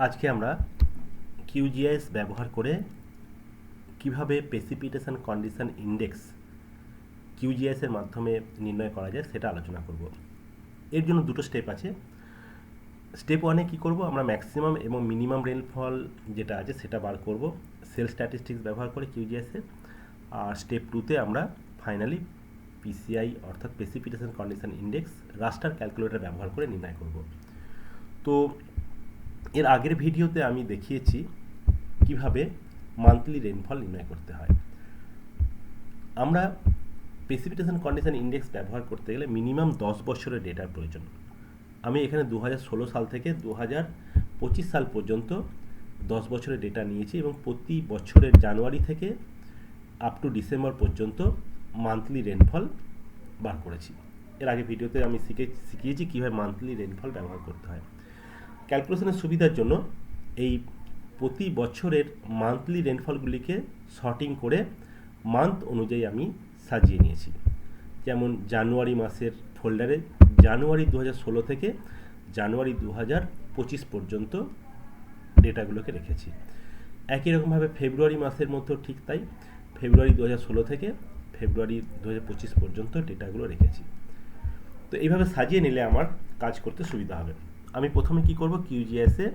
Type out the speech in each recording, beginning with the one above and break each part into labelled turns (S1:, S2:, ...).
S1: আজকে আমরা কিউজিআইএস ব্যবহার করে কিভাবে প্রেসিপিটেশন কন্ডিশন ইন্ডেক্স কিউজিআইএস এর মাধ্যমে নির্ণয় করা যায় সেটা আলোচনা করব। এর জন্য দুটো স্টেপ আছে। স্টেপ ওয়ানে কী করব, আমরা ম্যাক্সিমাম এবং মিনিমাম রেনফল যেটা আছে সেটা বার করব সেল স্ট্যাটিস্টিক্স ব্যবহার করে কিউজিআইএস-এর। আর স্টেপ টুতে আমরা ফাইনালি পিসিআই অর্থাৎ প্রেসিপিটেশন কন্ডিশন ইন্ডেক্স রাস্টার ক্যালকুলেটর ব্যবহার করে নির্ণয় করব। তো এর আগের ভিডিওতে আমি দেখিয়েছি কিভাবে মান্থলি রেনফল নির্ণয় করতে হয়। আমরা প্রেসিপিটেশন কন্ডিশন ইন্ডেক্স ব্যবহার করতে গেলে মিনিমাম 10 বছরের ডেটার প্রয়োজন। আমি এখানে 2016 সাল থেকে 2025 সাল পর্যন্ত 10 বছরের ডেটা নিয়েছি এবং প্রতি বছরের জানুয়ারি থেকে আপ টু ডিসেম্বর পর্যন্ত মান্থলি রেনফল বার করেছি। এর আগে ভিডিওতে আমি শিখিয়েছি কীভাবে মান্থলি রেনফল ব্যবহার করতে হয়। ক্যালকুলেশনের সুবিধার জন্য এই প্রতি বছরের মান্থলি রেনফলগুলিকে শর্টিং করে মান্থ অনুযায়ী আমি সাজিয়ে নিয়েছি। যেমন জানুয়ারি মাসের ফোল্ডারে জানুয়ারি 2016 থেকে জানুয়ারি 2025 পর্যন্ত ডেটাগুলোকে রেখেছি। একই রকমভাবে ফেব্রুয়ারি মাসের মধ্যেও ঠিক তাই, ফেব্রুয়ারি 2016 থেকে ফেব্রুয়ারি 2025 পর্যন্ত ডেটাগুলো রেখেছি। তো এইভাবে সাজিয়ে নিলে আমার কাজ করতে সুবিধা হবে। আমি প্রথমে কি করব, কিউজিআইএস-এ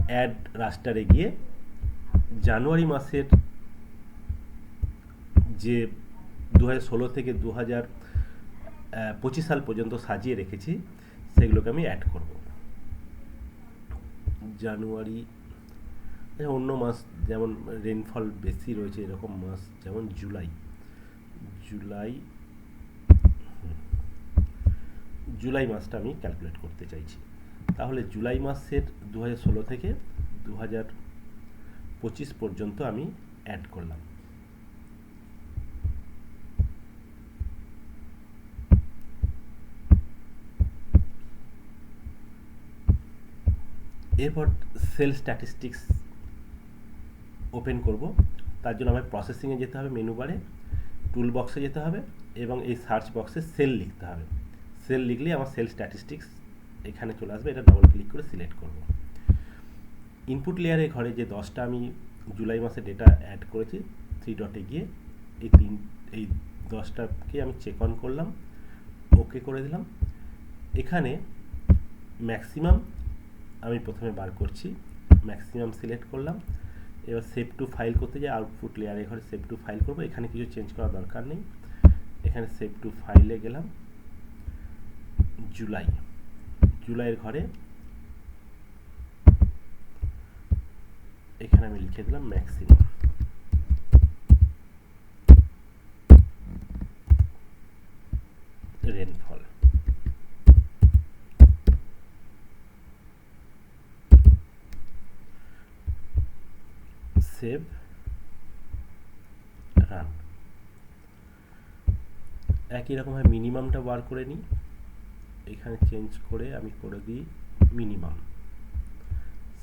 S1: অ্যাড রাস্টারে গিয়ে জানুয়ারি মাসের যে 2016 থেকে 2025 সাল পর্যন্ত সাজিয়ে রেখেছি সেগুলোকে আমি অ্যাড করব। জানুয়ারি, অন্য মাস যেমন রেনফল বেশি রয়েছে এরকম মাস যেমন জুলাই মাসটা আমি ক্যালকুলেট করতে চাইছি। তাহলে জুলাই মাসের 2016 থেকে 2025 পর্যন্ত আমি অ্যাড করলাম। এরপর সেল স্ট্যাটিস্টিক্স ওপেন করব। তার জন্য আমার প্রসেসিংয়ে যেতে হবে, মেনু বারে টুল বক্সে যেতে হবে এবং এই সার্চ বক্সে সেল লিখতে হবে। সেল লিখলে আমার সেল স্ট্যাটিস্টিক্স এখানে চলে আসবে। এটা ডবল ক্লিক করে সিলেক্ট করব। ইনপুট লেয়ারের ঘরে যে 10টা আমি জুলাই মাসে ডেটা অ্যাড করেছি 3 ডটে গিয়ে এই 10টাকে আমি চেক অন করলাম, ওকে করে দিলাম। এখানে ম্যাক্সিমাম আমি প্রথমে বার করছি, ম্যাক্সিমাম সিলেক্ট করলাম। এবার সেভ টু ফাইল করতে যাই, আউটপুট লেয়ারে ঘরে সেভ টু ফাইল করব। এখানে কিছু চেঞ্জ করার দরকার নেই। এখানে সেভ টু ফাইলে গেলাম, জুলাইয়ের ঘরে এখানে আমি লিখে দিলাম ম্যাক্সিমাম। Rainfall save run. একই রকমভাবে মিনিমামটা বার করে নিই, এখানে চেঞ্জ করে আমি করে দিই মিনিমাম,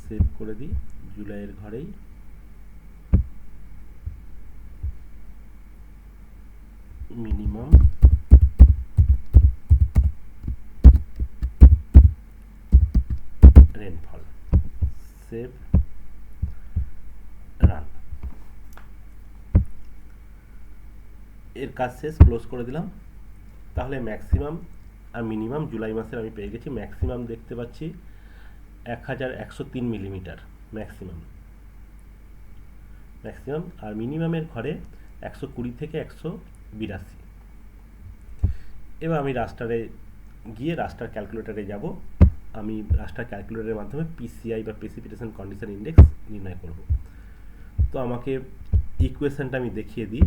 S1: সেভ করে দিই। জুলাইয়ের ঘরেই মিনিমাম রেনফল, সেভ রান। এর কাজ শেষ, ক্লোজ করে দিলাম। তাহলে ম্যাক্সিমাম আর মিনিমাম জুলাই মাসের আমি পেয়ে গেছি। ম্যাক্সিমাম দেখতে পাচ্ছি 1103 মিলিমিটার ম্যাক্সিমাম, আর মিনিমামের ঘরে 120 থেকে 182। এবার আমি রাস্টারে গিয়ে রাস্টার ক্যালকুলেটরে যাব। আমি রাস্টার ক্যালকুলেটরের মাধ্যমে পিসিআই বা প্রেসিপিটেশন কন্ডিশন ইন্ডেক্স নির্ণয় করব। তো আমাকে ইকুয়েশনটা আমি দেখিয়ে দিই।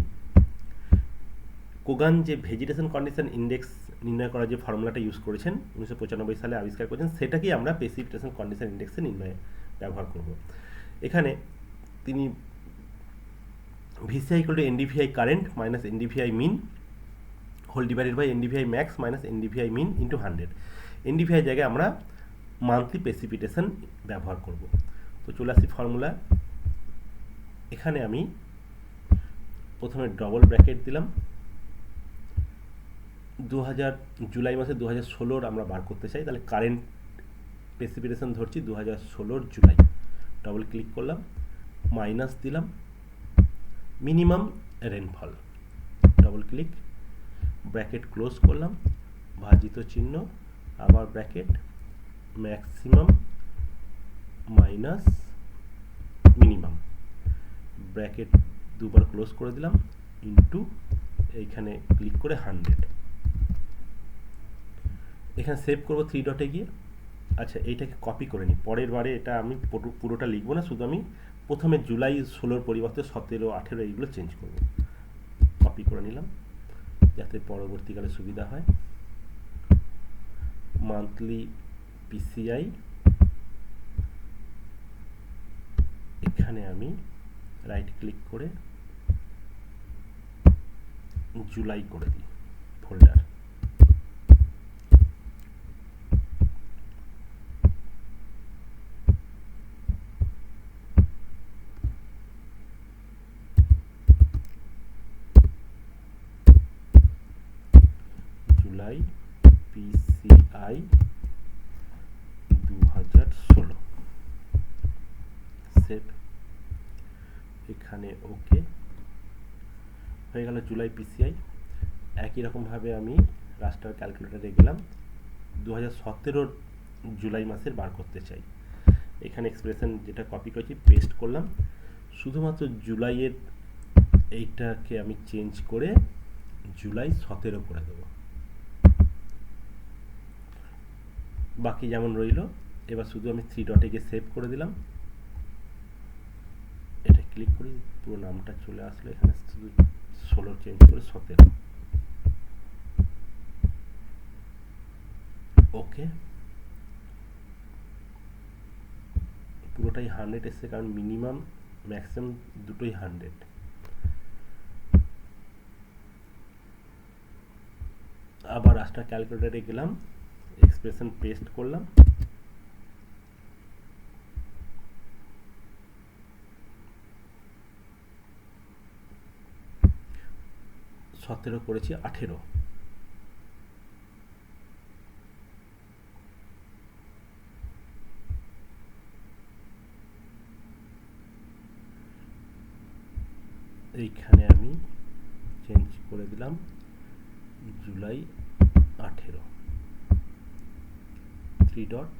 S1: কোগান যে ভেজিটেশন কন্ডিশন ইন্ডেক্স নির্ণয় করার যে ফর্মুলাটা ইউজ করেছেন 1995 সালে আবিষ্কার করেছেন, সেটাকেই আমরা প্রেসিপিটেশন কন্ডিশন ইন্ডেক্সে নির্ণয়ে ব্যবহার করব। এখানে তিনি VCI equal to NDVI current minus NDVI min whole divided by NDVI max minus NDVI min into 100। NDVI জায়গায় আমরা মান্থলি প্রেসিপিটেশন ব্যবহার করব। তো চলে আসি ফর্মুলা। এখানে আমি প্রথমে ডবল ব্র্যাকেট দিলাম, জুলাই মাসে 2016 আমরা বার করতে চাই, তাহলে কারেন্ট প্রেসিপিটেশন ধরছি 2016 জুলাই। ডবল ক্লিক করলাম, মাইনাস দিলাম, minimum rainfall, double click, bracket close করলাম, ভাজিত চিহ্ন, আবার bracket, maximum minus minimum, bracket দুবার ক্লোজ করে দিলাম, ইনটু এইখানে ক্লিক করে 100। এখানে সেভ করব 3 ডটে গিয়ে। আচ্ছা, এইটাকে কপি করে নিই, পরের বারে এটা আমি পুরোটা লিখবো না, শুধু আমি প্রথমে জুলাই 16 পরিবর্তে 17, 18 এইগুলো চেঞ্জ করব। কপি করে নিলাম যাতে পরবর্তীকালে সুবিধা হয়। মান্থলি পিসিআই, এখানে আমি রাইট ক্লিক করে জুলাই করে দিই ফোল্ডার। জুলাই পিসিআই 2016, সেভ, এখানে ওকে হয়ে গেল জুলাই পিসিআই। একই রকমভাবে আমি রাস্টার ক্যালকুলেটরে গেলাম, 2017 জুলাই মাসের বার করতে চাই। এখানে এক্সপ্রেশন যেটা কপি করেছি পেস্ট করলাম, শুধুমাত্র জুলাইয়ের এইটাকে আমি চেঞ্জ করে জুলাই 17 করে দেবো, বাকি যেমন রইল। এবার শুধু আমি 3 ডটে গিয়ে সেভ করে দিলাম, এটা ক্লিক করি, পুরো নামটা চলে আসলো, এখানে শুধু 16 চেঞ্জ করে 17, ওকে। পুরোটাই 100 এসছে, কারণ মিনিমাম ম্যাক্সিমাম দুটোই 100। আবার রাস্টার ক্যালকুলেটরে গেলাম, এক্সপ্রেশন পেস্ট করলাম, সতেরো করেছি 18, এইখানে আমি চেঞ্জ করে দিলাম জুলাই 18, 3 ডট,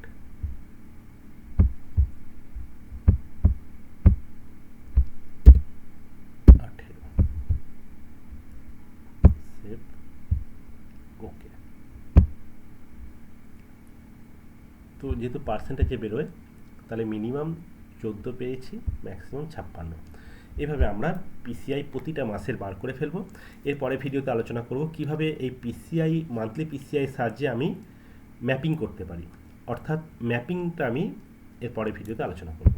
S1: সেভ, ওকে। তো যেহেতু পার্সেন্টেজে বেরোয়, তাহলে মিনিমাম 14 পেয়েছি, ম্যাক্সিমাম 56। এভাবে আমরা পিসিআই প্রতিটা মাসের বার করে ফেলবো। এরপরে ভিডিওতে আলোচনা করব কিভাবে এই পিসিআই, মান্থলি পিসিআই সাহায্যে আমি ম্যাপিং করতে পারি, অর্থাৎ ম্যাপিংটা আমি এরপরে ভিডিওতে আলোচনা করব।